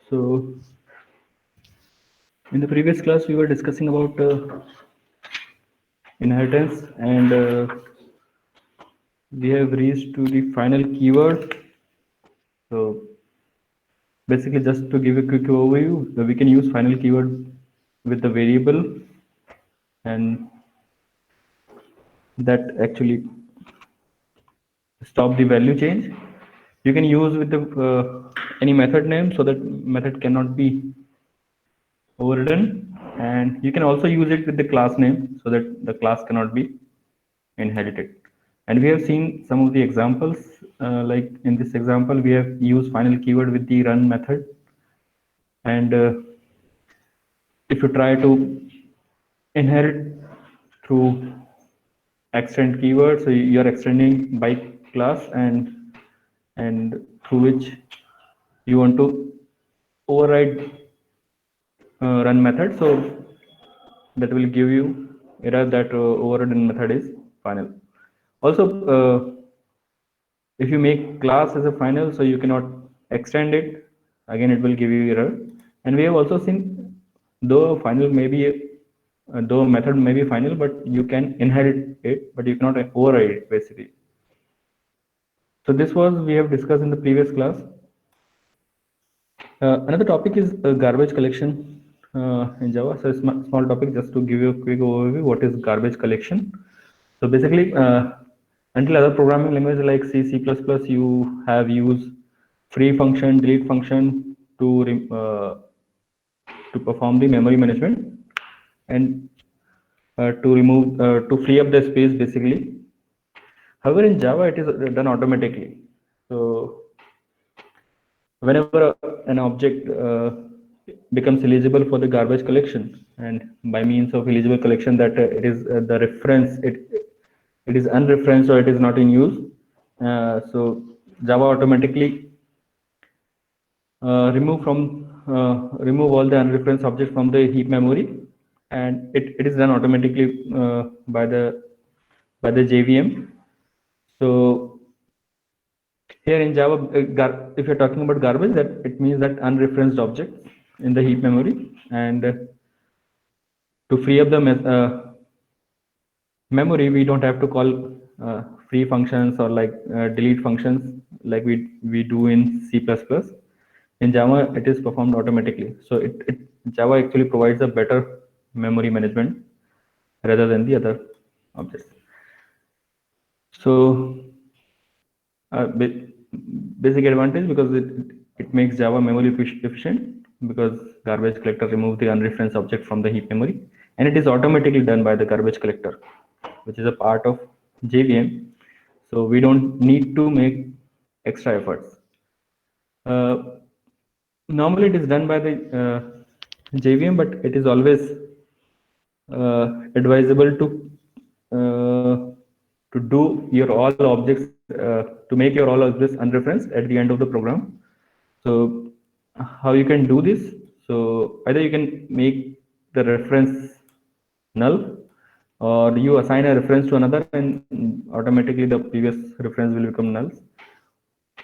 So, in the previous class, we were discussing about inheritance, and we have reached to the final keyword. So, basically, just to give a quick overview, we can use final keyword with the variable, and that actually stop the value change. You can use with the any method name, so that method cannot be overridden, and you can also use it with the class name, so that the class cannot be inherited. And we have seen some of the examples, like in this example we have used final keyword with the run method, and if you try to inherit through extend keyword, so you are extending by class, and through which you want to override run method, so that will give you error that overridden method is final. Also, if you make class as a final, so you cannot extend it, again it will give you error. And we have also seen, though final may be though method may be final, but you can inherit it, but you cannot override it basically. So this was we have discussed in the previous class. Another topic is garbage collection in Java. So small topic, just to give you a quick overview. What is garbage collection? So basically, until other programming languages like C, C++, you have used free function, delete function to perform the memory management, and to remove to free up the space basically. However, in Java it is done automatically. So whenever an object becomes eligible for the garbage collection, and by means of eligible collection, that it is the reference, it is unreferenced or it is not in use, so Java automatically remove all the unreferenced objects from the heap memory, and it is done automatically by the JVM. So here in Java, if you're talking about garbage, that it means that unreferenced objects in the heap memory, and to free up the memory, we don't have to call free functions or like delete functions like we do in C++. In Java, it is performed automatically. So Java actually provides a better memory management rather than the other objects. So basic advantage, because it makes Java memory efficient, because garbage collector removes the unreferenced object from the heap memory, and it is automatically done by the garbage collector, which is a part of JVM. So we don't need to make extra efforts. Normally it is done by the JVM, but it is always advisable to do your all objects to make your all objects unreferenced at the end of the program. So how you can do this? So either you can make the reference null, or you assign a reference to another, and automatically the previous reference will become null.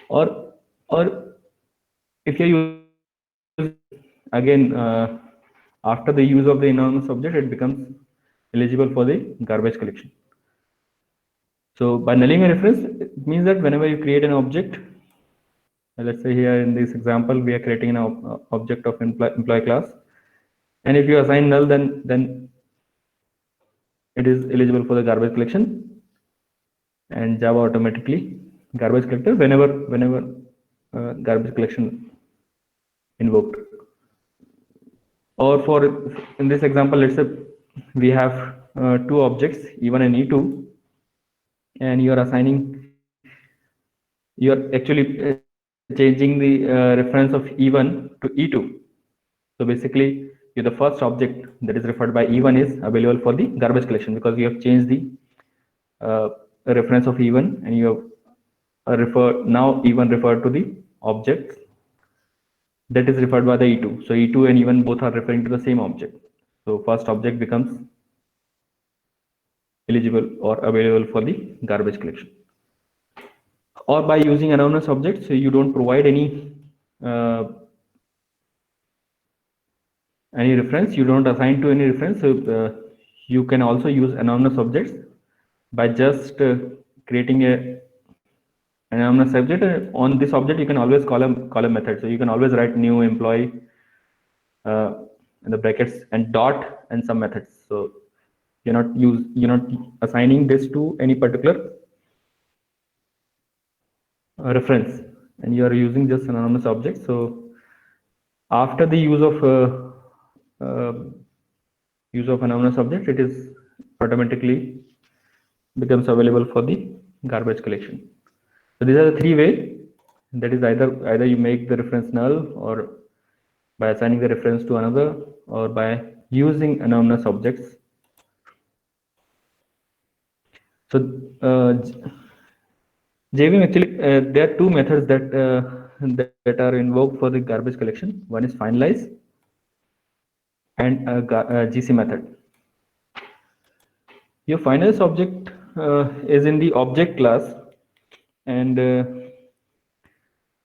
Or if you're using again after the use of the anonymous object, it becomes eligible for the garbage collection. So by nulling a reference, it means that whenever you create an object, let's say here in this example we are creating an object of employee class, and if you assign null, then it is eligible for the garbage collection, and Java automatically garbage collector whenever garbage collection invoked. Or for in this example, let's say we have two objects, E1 and E2, and you are assigning, you are actually changing the reference of E1 to E2. So basically, the first object that is referred by E1 is available for the garbage collection, because you have changed the reference of E1, and you have now E1 referred to the object that is referred by the E2. So E2 and E1 both are referring to the same object. So first object becomes eligible or available for the garbage collection. Or by using anonymous objects, so you don't provide any any reference, you don't assign to any reference. So you can also use anonymous objects by just creating a anonymous subject. On this object you can always call a method. So you can always write new employee in the brackets and dot and some methods. So you're not assigning this to any particular reference, and you are using just anonymous object. So after the uh, use of anonymous object, it is automatically becomes available for the garbage collection. So these are the three ways. That is either you make the reference null, or by assigning the reference to another, or by using anonymous objects. So JVM actually, there are two methods that are invoked for the garbage collection. One is finalize and GC method. Your finalize object is in the object class, and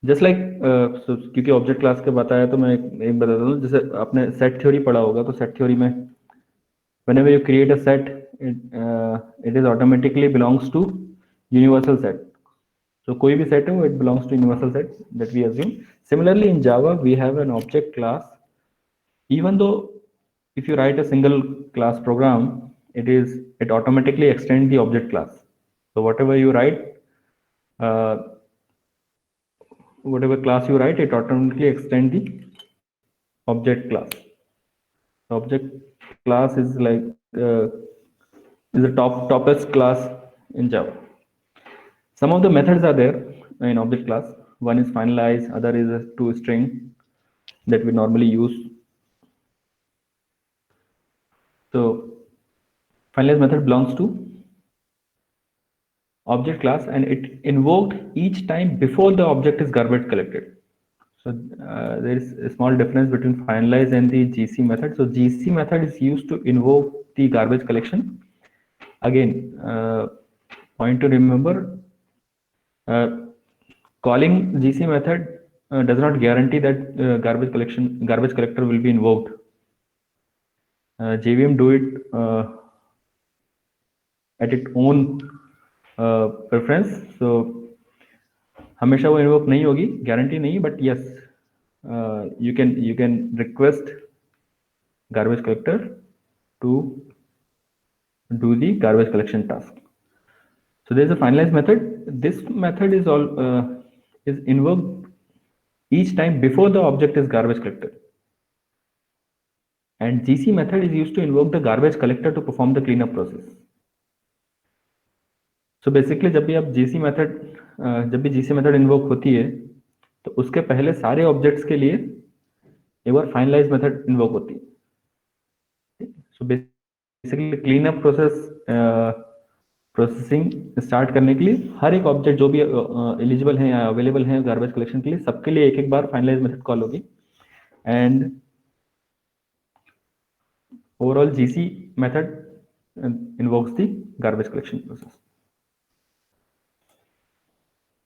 just like क्योंकि object class के बताया तो मैं एक बताता हूँ. जैसे आपने सेट थ्योरी पढ़ा होगा, तो सेट थ्योरी में whenever you create a set, it is automatically belongs to universal set. So कोई भी set है वो it belongs to universal set that we assume. Similarly in Java we have an object class. Even though if you write a single class program, it automatically extends the object class. So whatever you write, uh, whatever class you write, it automatically extends the object class. The object class is like is the topest class in Java. Some of the methods are there in object class. One is finalize, other is a toString that we normally use. So finalize method belongs to object class, and it invoked each time before the object is garbage collected. So there is a small difference between finalize and the GC method. So GC method is used to invoke the garbage collection. Again, point to remember, calling GC method does not guarantee that garbage collector will be invoked. JVM do it at its own preference. So हमेशा वो invoke नहीं होगी, guarantee नहीं, but yes, you can request garbage collector to do the garbage collection task. So there is a finalize method. This method is invoked each time before the object is garbage collected, and GC method is used to invoke the garbage collector to perform the cleanup process. So basically जब भी GC method invoke होती है, तो उसके पहले सारे objects के लिए एक बार finalize method invoke होती है. So basically cleanup processing start करने के लिए हर एक ऑब्जेक्ट जो भी एलिजिबल है या अवेलेबल है गार्बेज कलेक्शन के लिए, सबके लिए एक बार फाइनलाइज मेथड कॉल होगी, and overall GC method invokes the garbage collection process.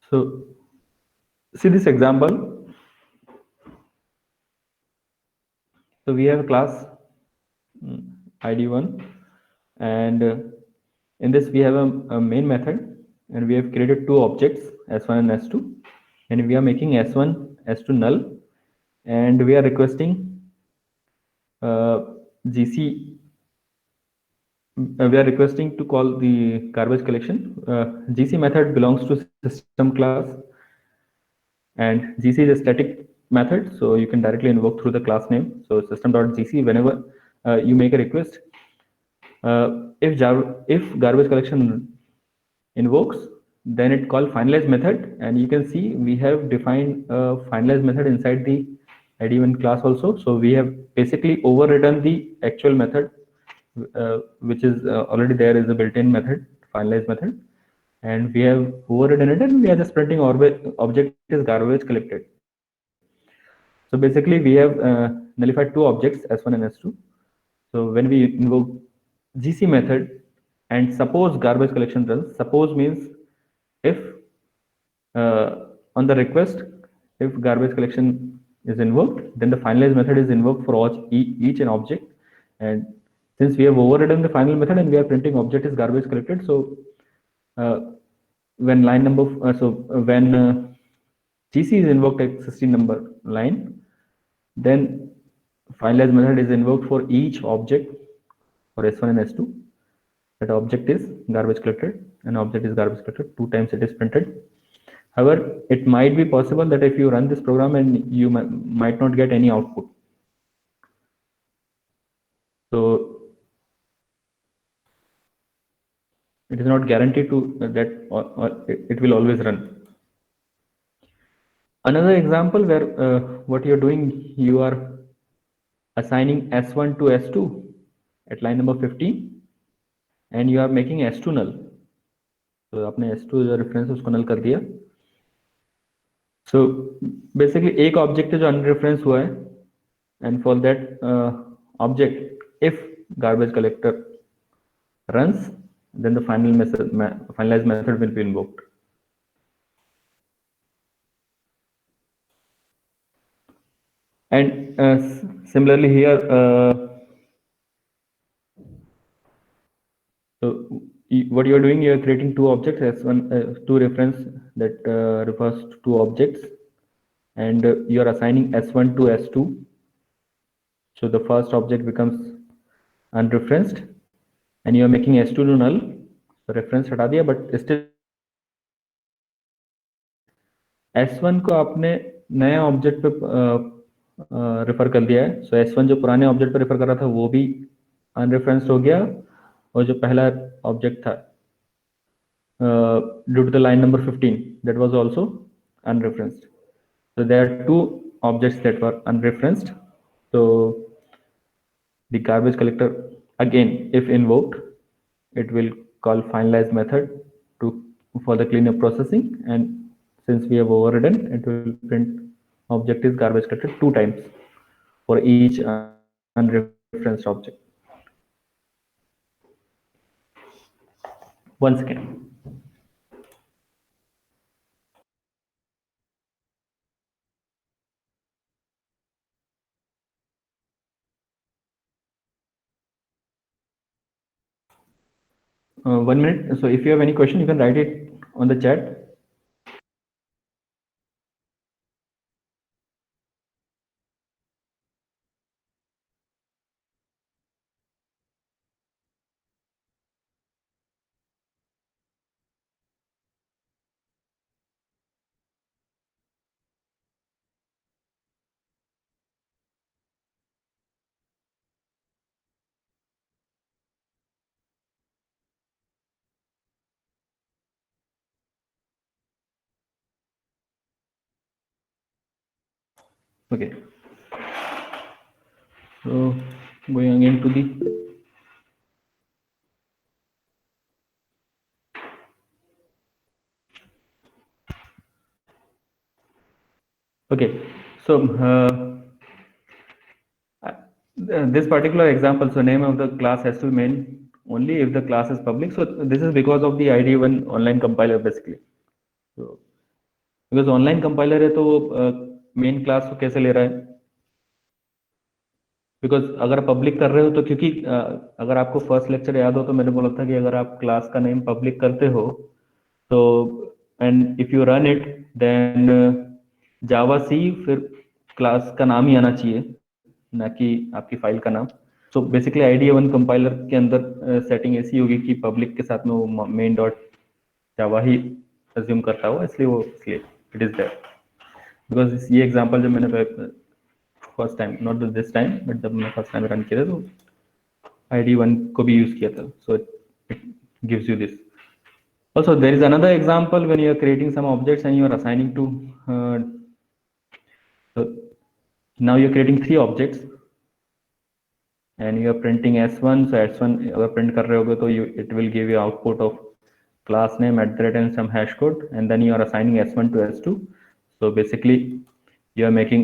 So see this example. So we have a class id1, and in this we have a main method, and we have created two objects s1 and s2, and we are making s1 s2 null, and we are requesting gc we are requesting to call the garbage collection. GC method belongs to system class, and GC is a static method, so you can directly invoke through the class name. So system.gc, whenever you make a request, if garbage collection invokes, then it call finalize method, and you can see we have defined a finalize method inside the id1 class also. So we have basically overridden the actual method which is already there is a built-in method, finalize method, and we have overridden it, and we are just printing object is garbage collected. So basically we have nullified two objects s1 and s2. So when we invoke gc method and suppose garbage collection runs, suppose means if on the request, if garbage collection is invoked, then the finalize method is invoked for each an object. And since we have overridden the final method and we are printing object is garbage collected, so when line number when GC is invoked at 16 number line, then finalize method is invoked for each object for S1 and S2. That object is garbage collected and object is garbage collected. 2 times it is printed. However, it might be possible that if you run this program and you might not get any output. So it is not guaranteed to that or it will always run. Another example where what you're doing, you are assigning S1 to S2 at line number 15 and you are making S2 null. So आपने S2 जो reference उसको null कर दिया. So basically एक object है जो unreferenced हुआ है and for that object if garbage collector runs then the finalize method will be invoked. And similarly here so what you are doing, you are creating two objects as one two reference that refers to two objects and you are assigning S1 to S2. So the first object becomes unreferenced and you are making S2 to null. So reference हटा दिया but still S1 को आपने नए object पे refer कर दिया है. सो S1 जो पुराने ऑब्जेक्ट पे रेफर कर रहा था वो भी अनरेफरेंस्ड हो गया और जो पहला ऑब्जेक्ट था due to the line number 15 that was also unreferenced. So there are two objects that were unreferenced. So the garbage collector again if invoked it will call finalize method for the cleanup processing, and since we have overridden it will print object is garbage collected 2 times for each unreferenced object. One second. One minute. So if you have any question, you can write it on the chat. Okay. So going again to the okay. So this particular example, so name of the class has to be main only if the class is public. So this is because of the ID1 online compiler basically. So because online compiler है तो main class को कैसे ले रहा है? Because अगर public कर रहे हो तो क्योंकि अगर आपको फर्स्ट लेक्चर याद हो तो मैंने बोला था कि अगर आप क्लास का नेम पब्लिक करते हो तो and if you run it then Java C फिर क्लास का नाम ही आना चाहिए ना कि आपकी फाइल का नाम. सो बेसिकली ID1 कंपाइलर के अंदर सेटिंग ऐसी होगी कि पब्लिक के साथ में वो मेन डॉट जावा ही अज्यूम करता हो, इसलिए इट इज देयर. बिकॉज ये एग्जांपल जब मैंने first time not this time but जब मैं फर्स्ट टाइम रन किया था तो ID1 को भी यूज किया था. So it gives you this. Also there is another example when you are creating some objects and you are assigning to so now you are creating 3 objects and you are printing S1. So S1 अगर print कर रहे होगे तो it will give you output of class name @ and some hash code, and then you are assigning S1 to S2. So basically you are making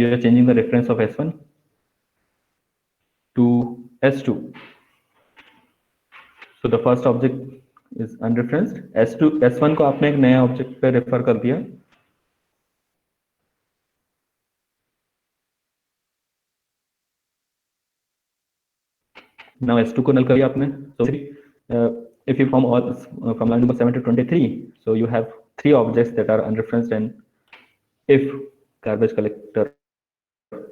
you are changing the reference of S1 to S2. So the first object is unreferenced. S1 को आपने एक नया object पे refer कर दिया now S2 को null कर दिया आपने. So if you from all from line number 7 to 23, so you have three objects that are unreferenced, and if garbage collector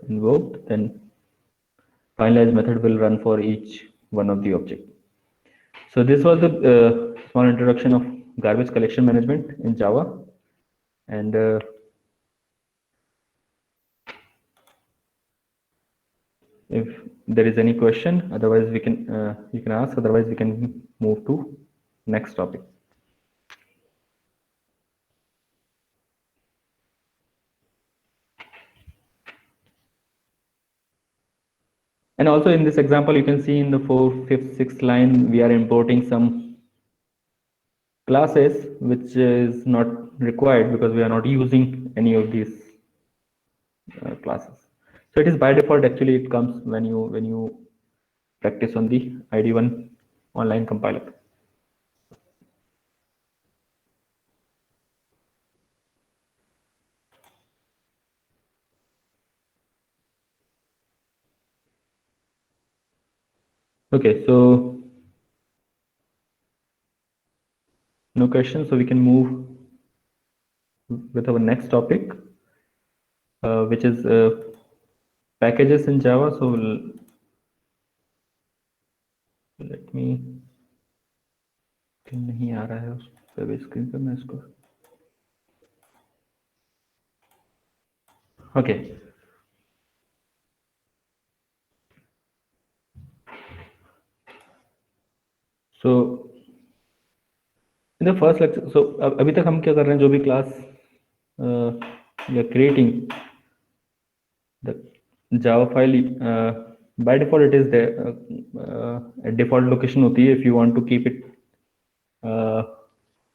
invoked, then finalize method will run for each one of the object. So this was the small introduction of garbage collection management in Java, and if there is any question, otherwise we can you can ask. Otherwise we can move to next topic. And also in this example, you can see in the 4th, 5th, 6th line, we are importing some classes which is not required because we are not using any of these classes. So it is by default. Actually, it comes when you practice on the ID1 online compiler. Okay, so no questions, so we can move with our next topic, which is packages in Java. So let me, नहीं आ रहा है उस पे screen पे मैं इसको. Okay. So in the first lecture, so अभी तक हम क्या कर रहे हैं, जो भी class we are creating the Java file, by default it is there, a default location होती है if you want to keep it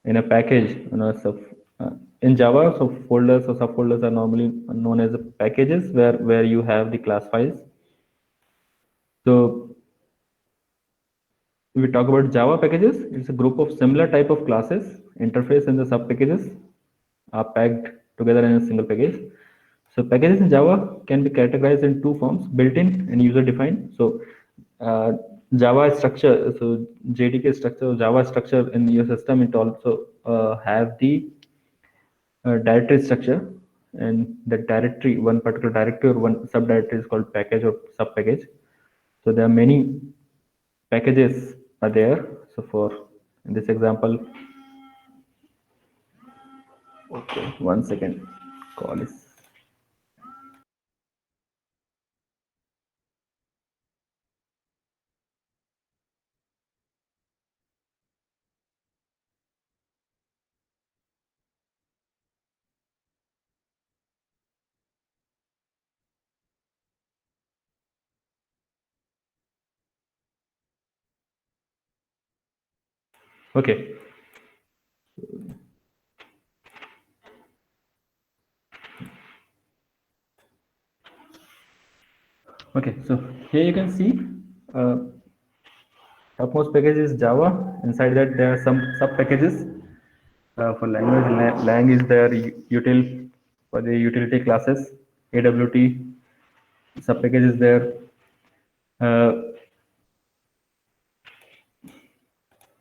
in a package, in Java. So folders or subfolders are normally known as packages, where you have the class files. So we talk about Java packages. It's a group of similar type of classes. Interface and the sub packages are packed together in a single package. So packages in Java can be categorized in two forms: built-in and user-defined. So Java structure, so JDK structure, Java structure in your system, it also have the directory structure, and the directory, one particular directory or one subdirectory is called package or sub package. So there are many packages are there. So for in this example, okay, 1 second, call is. Okay. Okay, so here you can see topmost package is Java. Inside that there are some sub packages. For language, lang is there, util for the utility classes, AWT sub package is there,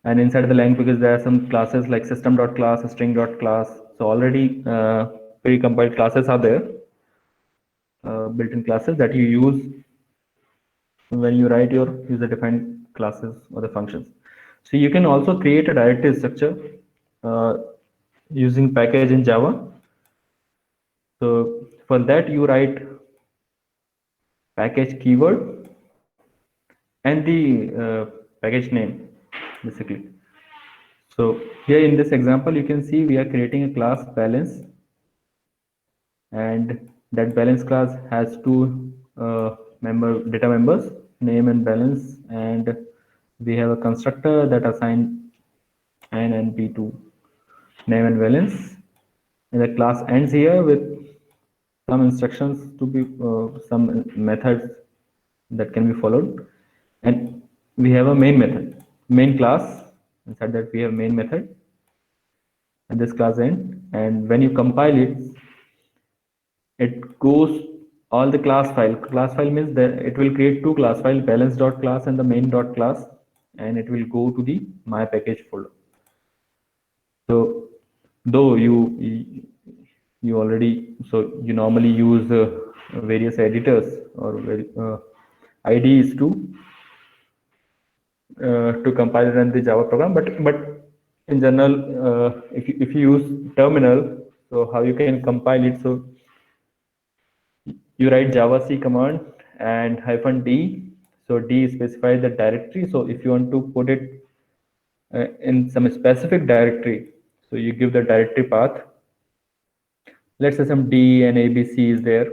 and inside the lang package there are some classes like system.class, string.class. So already pre-compiled classes are there, built-in classes that you use when you write your user-defined classes or the functions. So you can also create a directory structure using package in Java. So for that you write package keyword and the package name, basically. So here in this example, you can see we are creating a class balance, and that balance class has two data members, name and balance, and we have a constructor that assign n and p to name and balance, and the class ends here with some instructions to be some methods that can be followed, and we have a main method, main class. Inside that we have main method and this class end, and when you compile it, it goes all the class file. Class file means that it will create two class file, balance.class and the main.class, and it will go to the my package folder. So though you already, so you normally use various editors or IDEs to compile and run the Java program, but in general, if you use terminal, so how you can compile it? So you write java c command and -d. So d specifies the directory. So if you want to put it in some specific directory, so you give the directory path. Let's say some d and abc is there,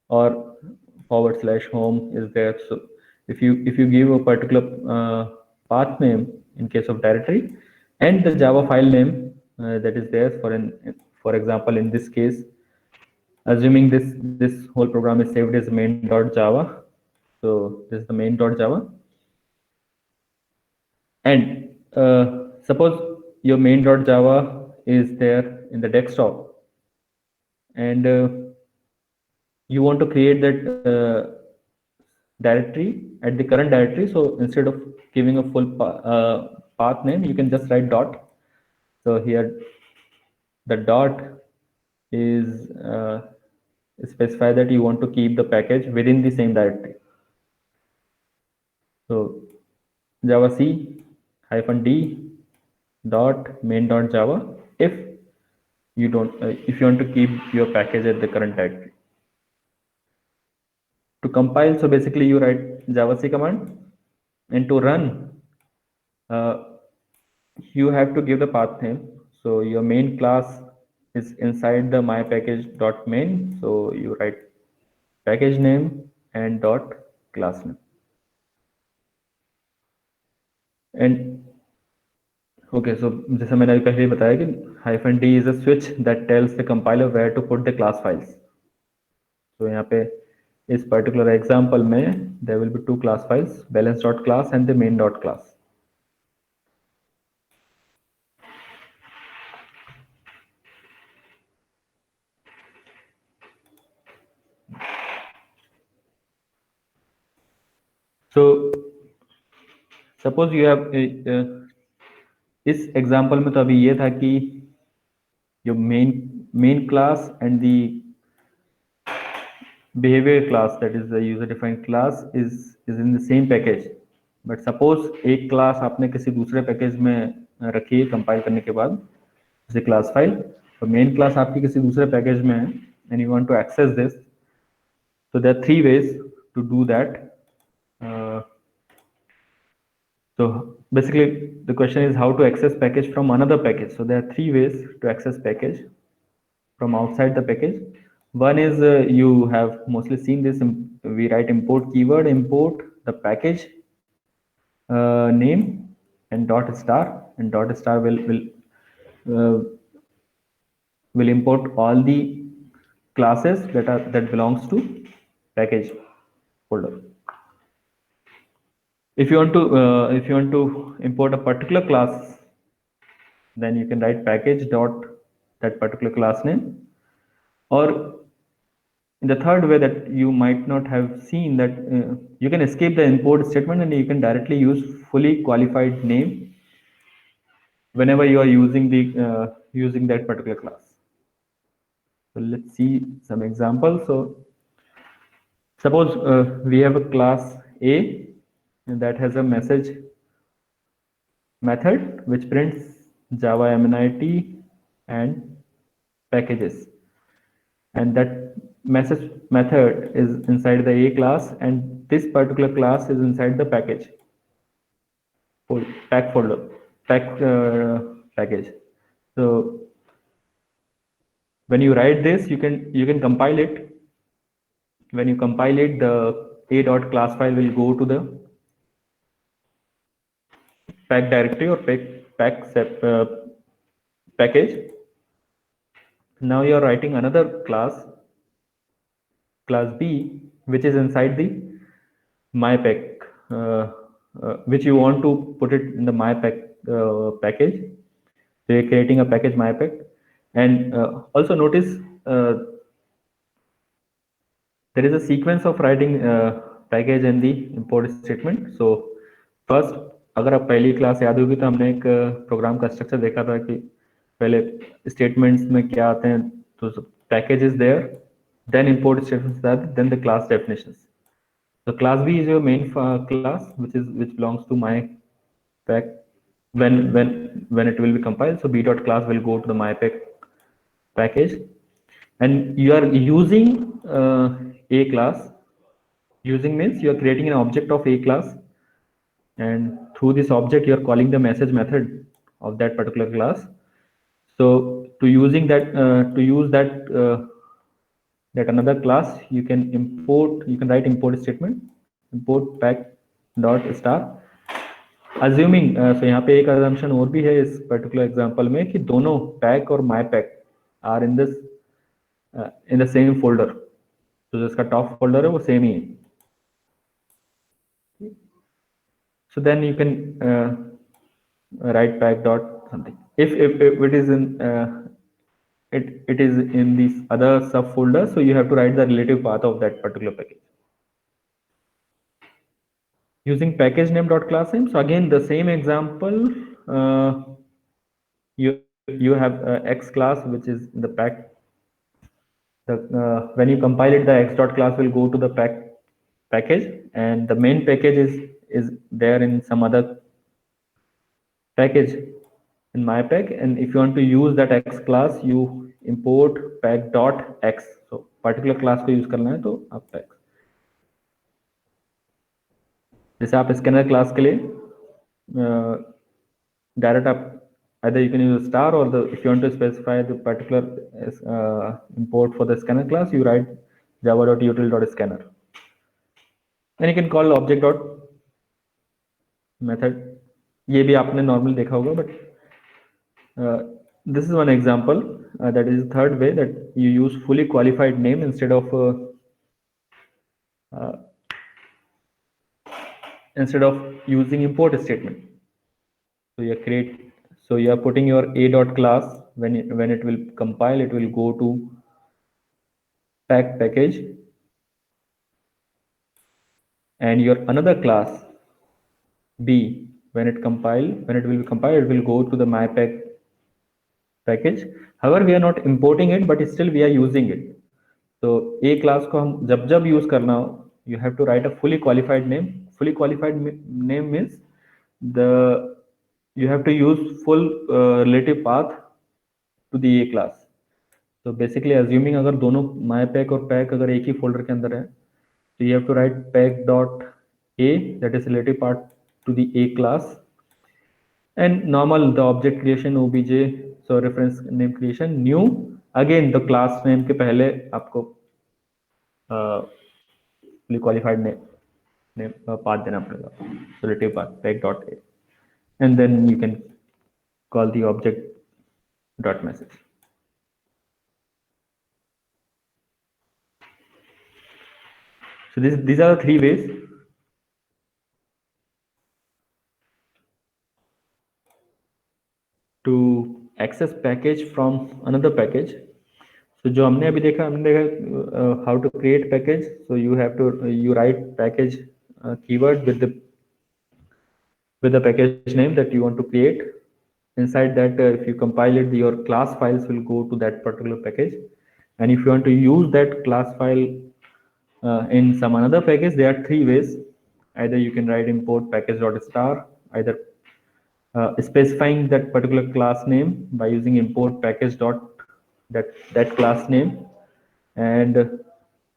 or /home is there. So if you give a particular path name in case of directory, and the java file name that is there, for example, in this case, assuming this whole program is saved as main.java. So this is the main.java, and suppose your main.java is there in the desktop, and you want to create that directory at the current directory. So instead of giving a full path name, you can just write dot. So here the dot is specify that you want to keep the package within the same directory. So java c -d dot main.java if you don't if you want to keep your package at the current directory. To compile, so basically you write java c command, and to run, uh, you have to give the path name. So your main class is inside the my package.main. So you write package name and dot class name. And okay, so जैसा मैंने अभी पहले ही बताया कि -d is a switch that tells the compiler where to put the class files. So यहाँ पे इस particular example में there will be two class files, balance.class and the main.class. So suppose you have इस example में तो अभी ये था कि your main class and the behavior class, that is the user defined class, is in the same package. But suppose एक class आपने किसी दूसरे पैकेज में रखी है कंपाइल करने के बाद, जैसे क्लास फाइल, तो मेन क्लास आपकी किसी दूसरे पैकेज में है, and you want to access this. So there are three ways to do that. So basically the question is how to access package from another package. So there are three ways to access package from outside the package. One is you have mostly seen this. We write import keyword, import the package name and dot star, and dot star uh, will import all the classes that belongs to package folder. If you want to import a particular class, then you can write package dot that particular class name. Or in the third way that you might not have seen, that you can escape the import statement and you can directly use fully qualified name whenever you are using that particular class. So let's see some examples. So suppose we have a class A, and that has a message method which prints java mnit and packages, and that message method is inside the A class, and this particular class is inside the package pack folder package. So when you write this, you can compile it. When you compile it, the a dot class file will go to the pack directory or package. Now you are writing another class B, which is inside the mypack, which you want to put it in the mypack package. So you're creating a package mypack, and also notice there is a sequence of writing package and the import statement. So first, अगर आप पहली class याद होगी तो हमने एक programme का structure देखा था कि पहले स्टेटमेंट्स में क्या आते हैं, तो package is there, then import statements that, then the class definitions. So class B is your main class, which belongs to my pack. When it will be compiled, so b dot class will go to the my pack package, and you are using a class. Using means you are creating an object of a class, and through this object you are calling the message method of that particular class. So to using that to use that another class, you can write import statement, import pack dot star, assuming so यहाँ पे एक assumption और भी है इस particular example में कि दोनों pack और my pack are in the same folder, तो जिसका top folder है वो same ही है. So then you can write pack dot something. If it is in it is in this other subfolder, so you have to write the relative path of that particular package. Using package name dot class name. So again, the same example, you have X class, which is the pack. When you compile it, the X dot class will go to the package, and the main package is there in some other package in my pack. And if you want to use that X class, you import pack dot X. So particular class को use करना है तो आप pack. जैसे आप scanner class के लिए direct आप either you can use a star, or if you want to specify the particular import for the scanner class, you write java.util.scanner, and you can call object dot method. ये भी आपने normal देखा होगा, but this is one example. That is the third way, that you use fully qualified name instead of using import statement. So you are putting your a dot class, when it will compile, it will go to package, and your another class B, when it will be compiled, it will go to the my package. However, we are not importing it, but still we are using it. So a class को हम जब use करना हो, you have to write a fully qualified name. Fully qualified name means you have to use full relative path to the a class. So basically assuming अगर दोनों my pack और pack अगर एक ही folder के अंदर है, so you have to write pack dot a, that is relative part to the a class, and normal the object creation obj, so reference name creation new, again the class name के पहले आपको fully qualified name path देना पड़ेगा, relative path pack dot a, and then you can call the object dot message. So these are the three ways to access package from another package. So जो हमने अभी देखा how to create package. So you have to you write package keyword with the package name that you want to create. Inside that, if you compile it, your class files will go to that particular package. And if you want to use that class file in some another package, there are three ways. Either you can write import package.star, either specifying that particular class name by using import package dot that class name, and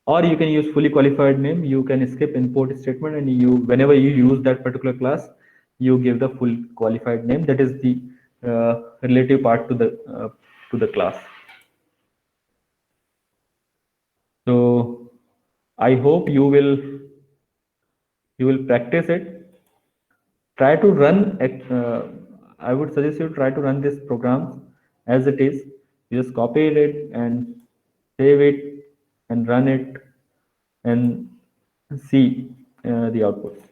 or you can use fully qualified name. You can skip import statement, and whenever you use that particular class, you give the full qualified name, that is the relative part to the class. So I hope you will practice it. Try to run I would suggest you try to run this program as it is. You just copy it and save it and run it and see the outputs.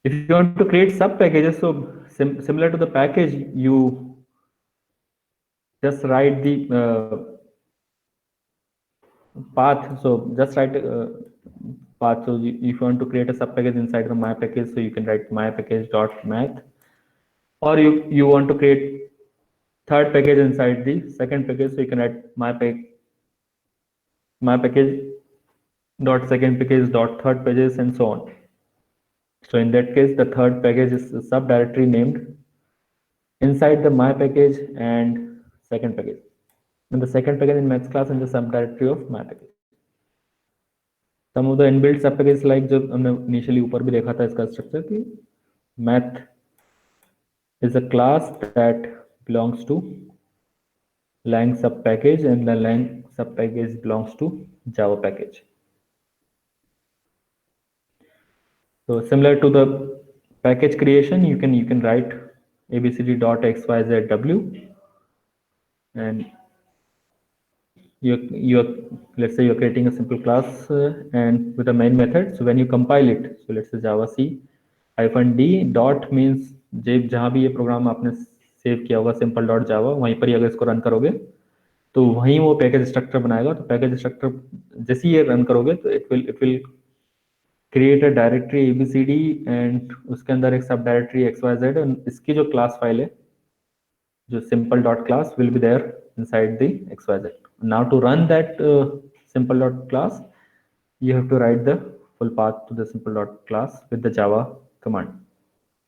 If you want to create sub packages, so similar to the package, you just write the path. So just write path. So if you want to create a sub package inside the my package, so you can write my package dot math, or you want to create third package inside the second package, so you can write my package dot second package dot third pages and so on. So in that case, the third package is a subdirectory named inside the my package and second package. And the second package in maths class in the subdirectory of my package. Some of the inbuilt सब packages like जो हमने initially ऊपर भी देखा था इसका structure कि math is a class that belongs to lang sub package and the lang sub package belongs to Java package. So similar to the package creation, you can write abcd.xyzw and you're let's say you're creating a simple class and with a main method. So when you compile it, so let's say java c -d dot means जहाँ भी ये programme आपने save किया होगा simple dot जावा, वहीं पर ही अगर इसको रन करोगे तो वहीं वो पैकेज स्ट्रक्चर बनाएगा. तो पैकेज स्ट्रक्चर जैसे ही ये रन करोगे तो it will create a directory abcd and उसके अंदर एक सब डायरेक्टरी xyz. इसकी जो क्लास फाइल है जो simple dot class will be there inside the xyz. Now to run that simple dot class, you have to write the full path to the simple dot class with the Java command,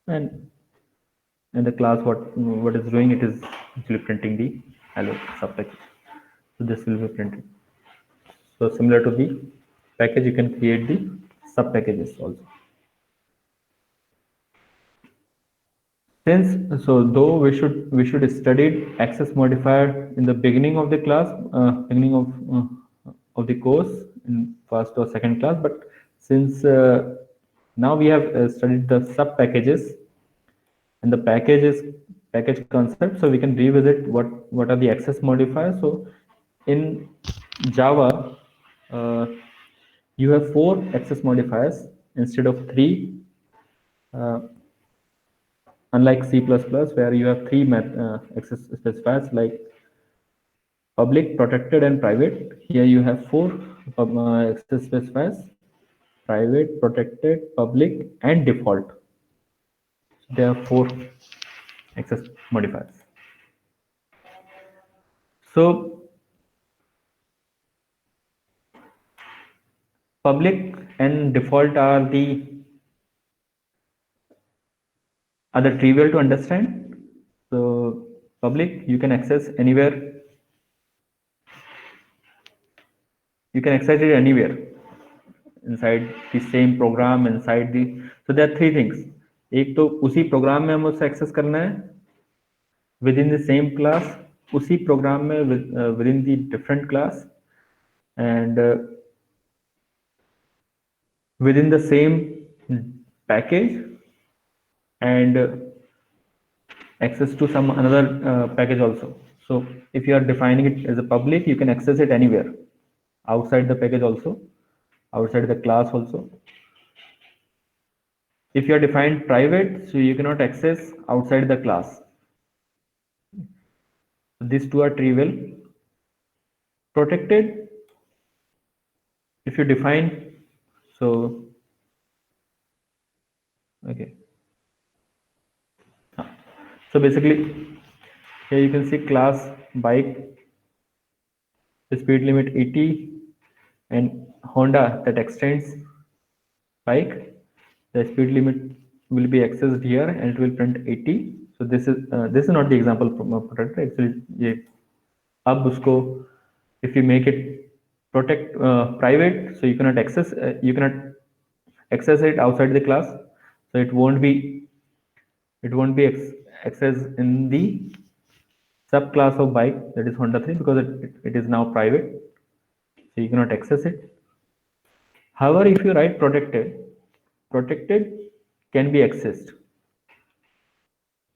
and the class what is doing, it is actually printing the hello sub package. So this will be printed. So similar to the package, you can create the sub packages also. Since so though we should study access modifier in the beginning of the class, beginning of the course in first or second class, but since now we have studied the sub packages and the package concept, so we can revisit what are the access modifiers. So in Java, you have 4 access modifiers instead of 3. Unlike C++, where you have 3 access specifiers like public, protected, and private, here you have 4 access specifiers: private, protected, public, and default. There are 4 access modifiers. So public and default are trivial to understand. So public you can access anywhere. You can access it anywhere inside the same program, inside the. So there are 3 things. एक तो उसी programme में हम उसे access करना है with in the same class, उसी programme में with in the different class, and with in the same package, and access to some another package also. So if you are defining it as a public, you can access it anywhere outside the package also, outside the class also. If you are defined private, so you cannot access outside the class. So these two are trivial. Protected, if you define, so okay, so basically here you can see class bike, speed limit 80, and Honda that extends bike, the speed limit will be accessed here and it will print 80. So this is not the example from protector actually. ये अब उसको if you make it protect private, so you cannot access it outside the class, so it won't be accessed in the subclass of bike, that is Honda 3, because it is now private, so you cannot access it. However, if you write protected can be accessed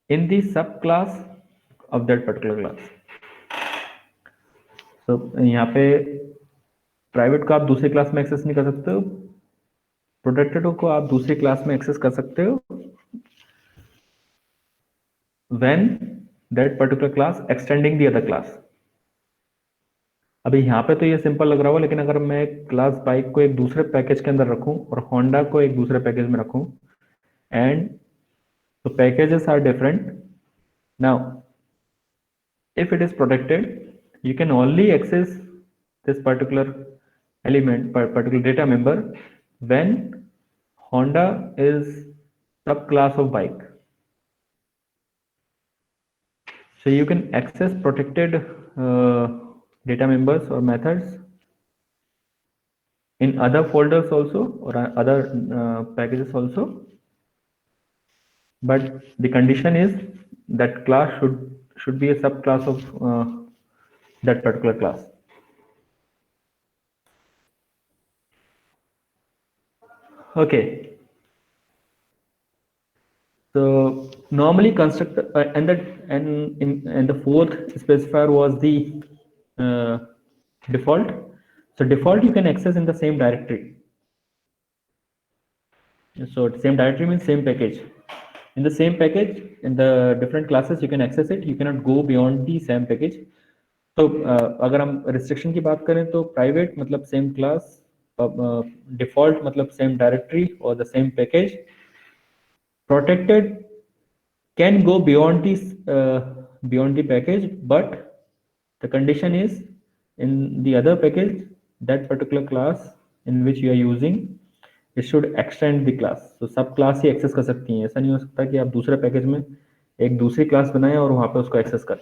in the subclass of that particular class. So यहाँ पे private को आप दूसरी class में access नहीं कर सकते हो, प्रोटेक्टेड को आप दूसरी क्लास में एक्सेस कर सकते हो when that particular class extending the other class. अभी यहाँ पे तो ये सिंपल लग रहा होगा, लेकिन अगर मैं क्लास बाइक को एक दूसरे पैकेज के अंदर रखूं और होंडा को एक दूसरे पैकेज में रखूं, and the packages are different. Now, if it is protected, you can only access this particular element, particular data member, when Honda is subclass of bike. So you can access protected data members or methods in other folders also, or other packages also, but the condition is that class should be a subclass of that particular class. Okay. So normally constructor and the fourth specifier was the uh, default. So default you can access in the same directory. So same directory means same package. In the same package, in the different classes you can access it. You cannot go beyond the same package. तो अगर हम restriction की बात करें तो private मतलब same class, default मतलब same directory और the same package, protected can go beyond the package, but the condition is in the other package that particular class in which you are using, it should extend the class. So सब class ही access कर सकती हैं, ऐसा नहीं हो सकता कि आप दूसरे पैकेज में एक दूसरी क्लास बनाएं और वहां पे उसको एक्सेस करें.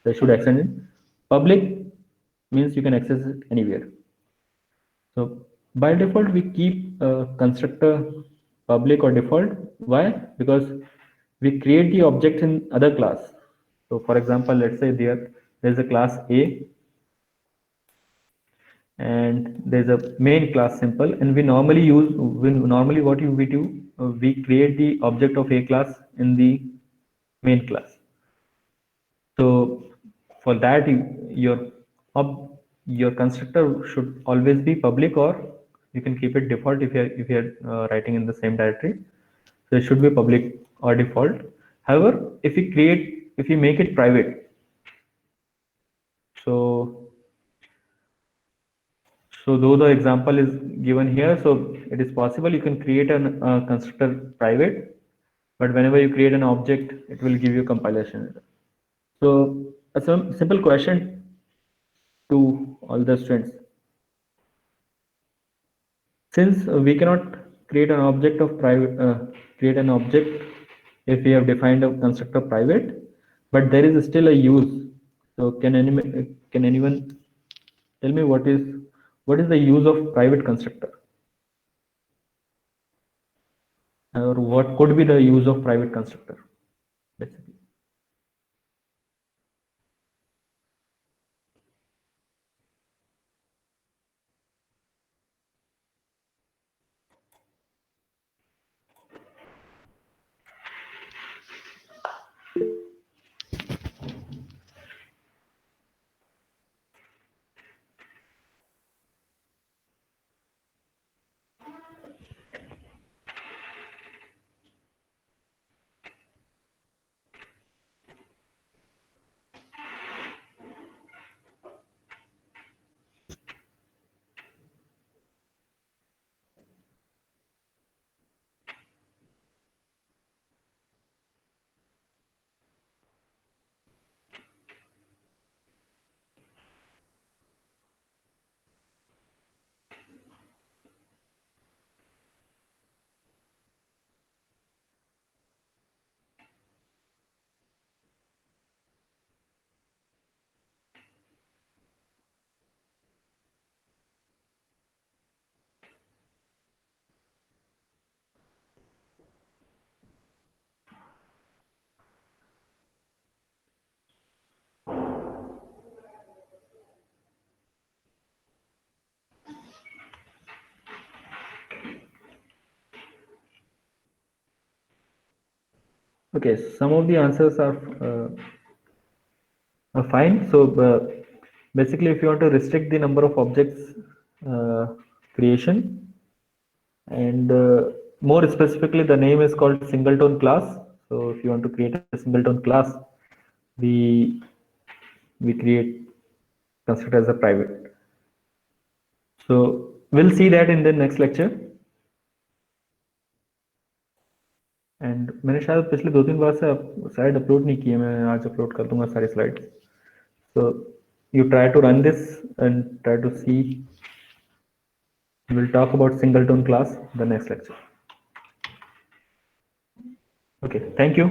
So it should extend it. Public means you can access it anywhere. So by default we keep constructor public or default. Why? Because we create the object in other class. So for example, let's say there's a class A and there's a main class simple, and we normally what we do, we create the object of A class in the main class. So for that your constructor should always be public, or you can keep it default if you're writing in the same directory. So it should be public or default. However, if we make it private, so though the example is given here, so it is possible you can create a constructor private, but whenever you create an object, it will give you compilation error. So a simple question to all the students: since we cannot create an object of create an object if we have defined a constructor private, but there is still a use. So can anyone tell me what is the use of private constructor, or what could be the use of private constructor basically? Okay, some of the answers are fine. So basically, if you want to restrict the number of objects creation, and more specifically, the name is called singleton class. So if you want to create a singleton class, we create constructor as a private. So we'll see that in the next lecture. And मैंने शायद पिछले 2-3 बार से slide upload नहीं किए, मैं आज upload कर दूंगा सारी slide. So you try to run this and try to see. We'll talk about singleton class the next lecture. Okay, thank you.